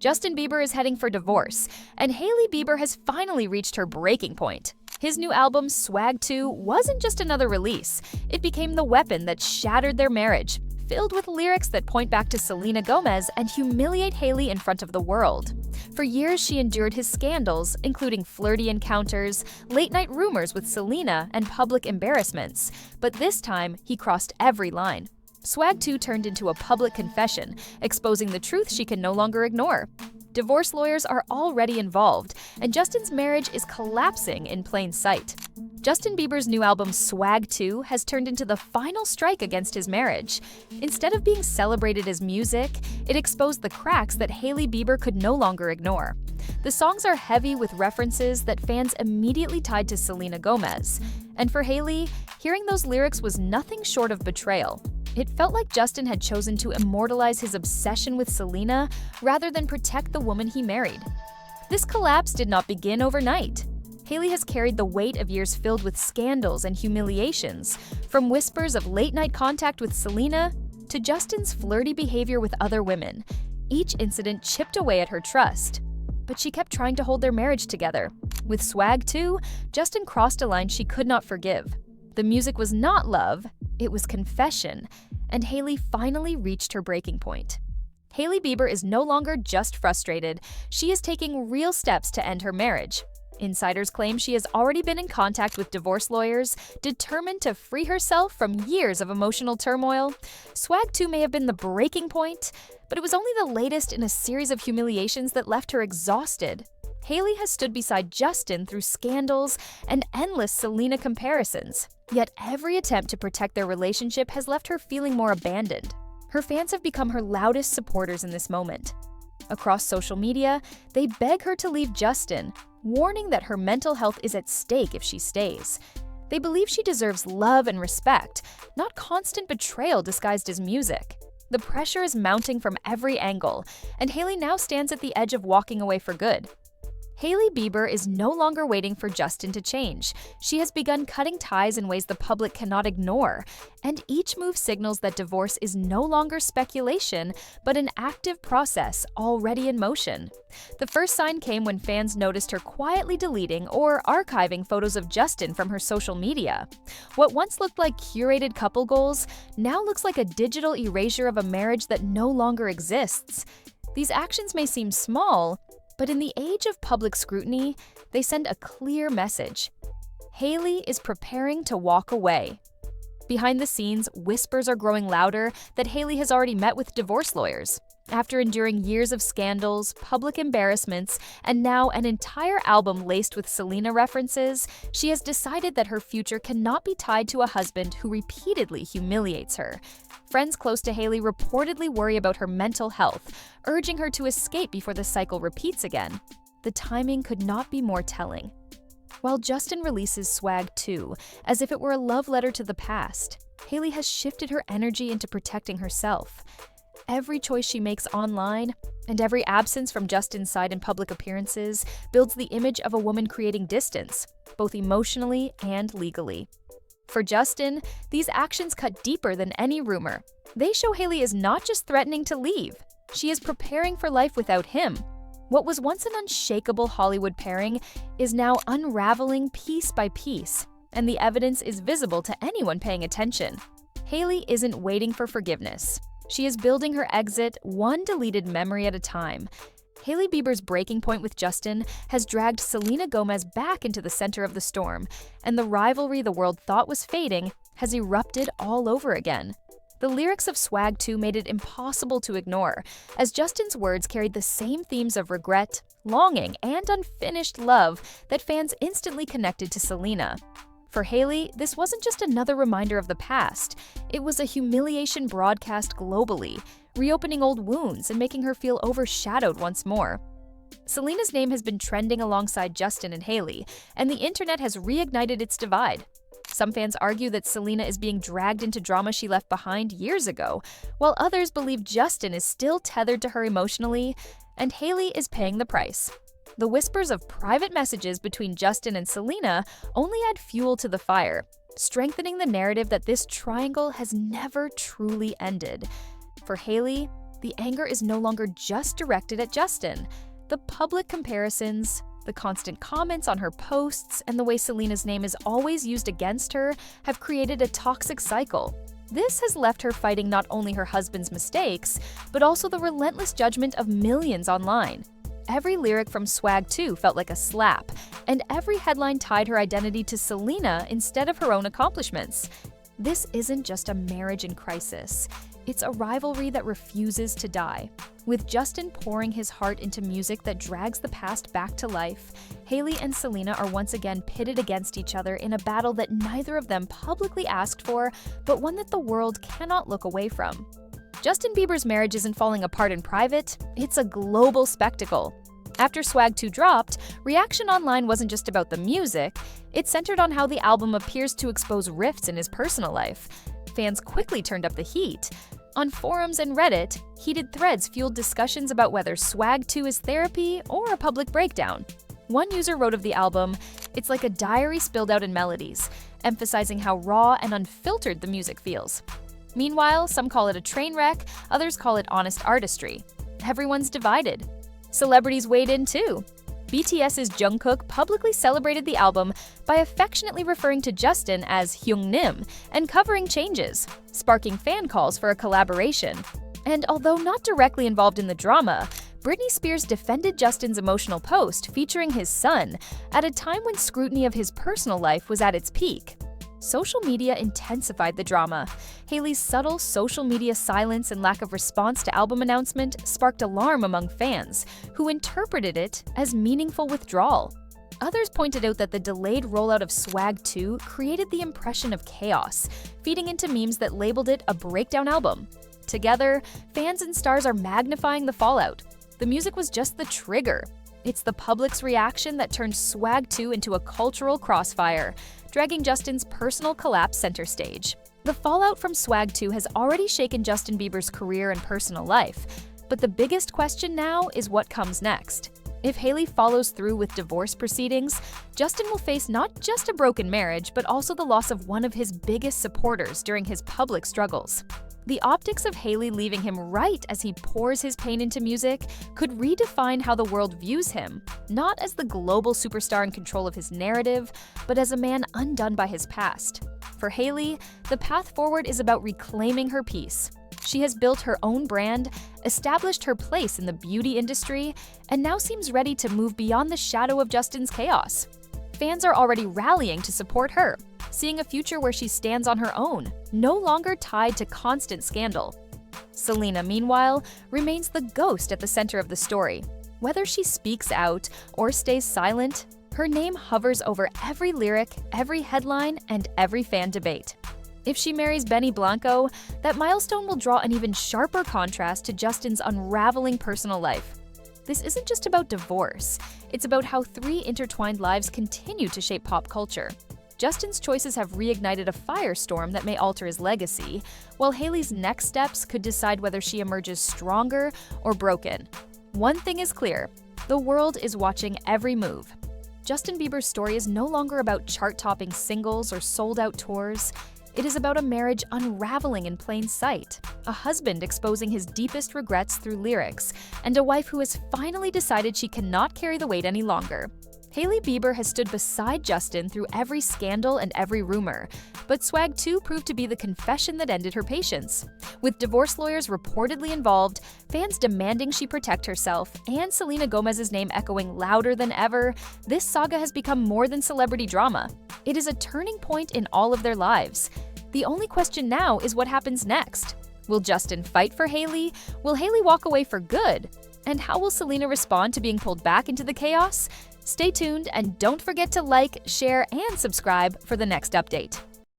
Justin Bieber is heading for divorce, and Hailey Bieber has finally reached her breaking point. His new album, Swag 2, wasn't just another release. It became the weapon that shattered their marriage, filled with lyrics that point back to Selena Gomez and humiliate Hailey in front of the world. For years, she endured his scandals, including flirty encounters, late-night rumors with Selena, and public embarrassments. But this time, he crossed every line. Swag 2 turned into a public confession, exposing the truth she can no longer ignore. Divorce lawyers are already involved, and Justin's marriage is collapsing in plain sight. Justin Bieber's new album Swag 2 has turned into the final strike against his marriage. Instead of being celebrated as music, it exposed the cracks that Hailey Bieber could no longer ignore. The songs are heavy with references that fans immediately tied to Selena Gomez. And for Hailey, hearing those lyrics was nothing short of betrayal. It felt like Justin had chosen to immortalize his obsession with Selena rather than protect the woman he married. This collapse did not begin overnight. Hailey has carried the weight of years filled with scandals and humiliations, from whispers of late-night contact with Selena to Justin's flirty behavior with other women. Each incident chipped away at her trust. But she kept trying to hold their marriage together. With Swag 2, Justin crossed a line she could not forgive. The music was not love, it was confession, and Hailey finally reached her breaking point. Hailey Bieber is no longer just frustrated, she is taking real steps to end her marriage. Insiders claim she has already been in contact with divorce lawyers, determined to free herself from years of emotional turmoil. Swag 2 may have been the breaking point, but it was only the latest in a series of humiliations that left her exhausted. Hailey has stood beside Justin through scandals and endless Selena comparisons. Yet every attempt to protect their relationship has left her feeling more abandoned. Her fans have become her loudest supporters in this moment. Across social media, they beg her to leave Justin, warning that her mental health is at stake if she stays. They believe she deserves love and respect, not constant betrayal disguised as music. The pressure is mounting from every angle, and Hailey now stands at the edge of walking away for good. Hailey Bieber is no longer waiting for Justin to change. She has begun cutting ties in ways the public cannot ignore, and each move signals that divorce is no longer speculation, but an active process already in motion. The first sign came when fans noticed her quietly deleting or archiving photos of Justin from her social media. What once looked like curated couple goals now looks like a digital erasure of a marriage that no longer exists. These actions may seem small, but in the age of public scrutiny, they send a clear message. Hailey is preparing to walk away. Behind the scenes, whispers are growing louder that Hailey has already met with divorce lawyers. After enduring years of scandals, public embarrassments, and now an entire album laced with Selena references, she has decided that her future cannot be tied to a husband who repeatedly humiliates her. Friends close to Hailey reportedly worry about her mental health, urging her to escape before the cycle repeats again. The timing could not be more telling. While Justin releases Swag 2 as if it were a love letter to the past, Hailey has shifted her energy into protecting herself. Every choice she makes online, and every absence from Justin's side in public appearances, builds the image of a woman creating distance, both emotionally and legally. For Justin, these actions cut deeper than any rumor. They show Hailey is not just threatening to leave, she is preparing for life without him. What was once an unshakable Hollywood pairing is now unraveling piece by piece, and the evidence is visible to anyone paying attention. Hailey isn't waiting for forgiveness. She is building her exit one deleted memory at a time. Hailey Bieber's breaking point with Justin has dragged Selena Gomez back into the center of the storm, and the rivalry the world thought was fading has erupted all over again. The lyrics of Swag 2 made it impossible to ignore, as Justin's words carried the same themes of regret, longing, and unfinished love that fans instantly connected to Selena. For Hailey, this wasn't just another reminder of the past. It was a humiliation broadcast globally, reopening old wounds and making her feel overshadowed once more. Selena's name has been trending alongside Justin and Hailey, and the internet has reignited its divide. Some fans argue that Selena is being dragged into drama she left behind years ago, while others believe Justin is still tethered to her emotionally, and Hailey is paying the price. The whispers of private messages between Justin and Selena only add fuel to the fire, strengthening the narrative that this triangle has never truly ended. For Hailey, The anger is no longer just directed at Justin. The public comparisons, the constant comments on her posts, and the way Selena's name is always used against her have created a toxic cycle. This has left her fighting not only her husband's mistakes, but also the relentless judgment of millions online. Every lyric from Swag 2 felt like a slap, and every headline tied her identity to Selena instead of her own accomplishments. This isn't just a marriage in crisis. It's a rivalry that refuses to die. With Justin pouring his heart into music that drags the past back to life, Hailey and Selena are once again pitted against each other in a battle that neither of them publicly asked for, but one that the world cannot look away from. Justin Bieber's marriage isn't falling apart in private, it's a global spectacle. After Swag 2 dropped, reaction online wasn't just about the music, it centered on how the album appears to expose rifts in his personal life. Fans quickly turned up the heat. On forums and Reddit, heated threads fueled discussions about whether Swag 2 is therapy or a public breakdown. One user wrote of the album, "It's like a diary spilled out in melodies," emphasizing how raw and unfiltered the music feels. Meanwhile, some call it a train wreck, others call it honest artistry. Everyone's divided. Celebrities weighed in too. BTS's Jungkook publicly celebrated the album by affectionately referring to Justin as Hyungnim and covering changes, sparking fan calls for a collaboration. And although not directly involved in the drama, Britney Spears defended Justin's emotional post featuring his son at a time when scrutiny of his personal life was at its peak. Social media intensified the drama. Hailey's subtle social media silence and lack of response to album announcement sparked alarm among fans, who interpreted it as meaningful withdrawal. Others pointed out that the delayed rollout of Swag 2 created the impression of chaos, feeding into memes that labeled it a breakdown album. Together, fans and stars are magnifying the fallout. The music was just the trigger. It's the public's reaction that turned Swag 2 into a cultural crossfire, dragging Justin's personal collapse center stage. The fallout from Swag 2 has already shaken Justin Bieber's career and personal life, but the biggest question now is what comes next. If Hailey follows through with divorce proceedings, Justin will face not just a broken marriage, but also the loss of one of his biggest supporters during his public struggles. The optics of Hailey leaving him right as he pours his pain into music could redefine how the world views him, not as the global superstar in control of his narrative, but as a man undone by his past. For Hailey, the path forward is about reclaiming her peace. She has built her own brand, established her place in the beauty industry, and now seems ready to move beyond the shadow of Justin's chaos. Fans are already rallying to support her, seeing a future where she stands on her own, no longer tied to constant scandal. Selena, meanwhile, remains the ghost at the center of the story. Whether she speaks out or stays silent, her name hovers over every lyric, every headline, and every fan debate. If she marries Benny Blanco, that milestone will draw an even sharper contrast to Justin's unraveling personal life. This isn't just about divorce, it's about how three intertwined lives continue to shape pop culture. Justin's choices have reignited a firestorm that may alter his legacy, while Hailey's next steps could decide whether she emerges stronger or broken. One thing is clear, the world is watching every move. Justin Bieber's story is no longer about chart-topping singles or sold-out tours. It is about a marriage unraveling in plain sight, a husband exposing his deepest regrets through lyrics, and a wife who has finally decided she cannot carry the weight any longer. Hailey Bieber has stood beside Justin through every scandal and every rumor, but Swag 2 proved to be the confession that ended her patience. With divorce lawyers reportedly involved, fans demanding she protect herself, and Selena Gomez's name echoing louder than ever, this saga has become more than celebrity drama. It is a turning point in all of their lives. The only question now is what happens next. Will Justin fight for Hailey? Will Hailey walk away for good? And how will Selena respond to being pulled back into the chaos? Stay tuned and don't forget to like, share, and subscribe for the next update.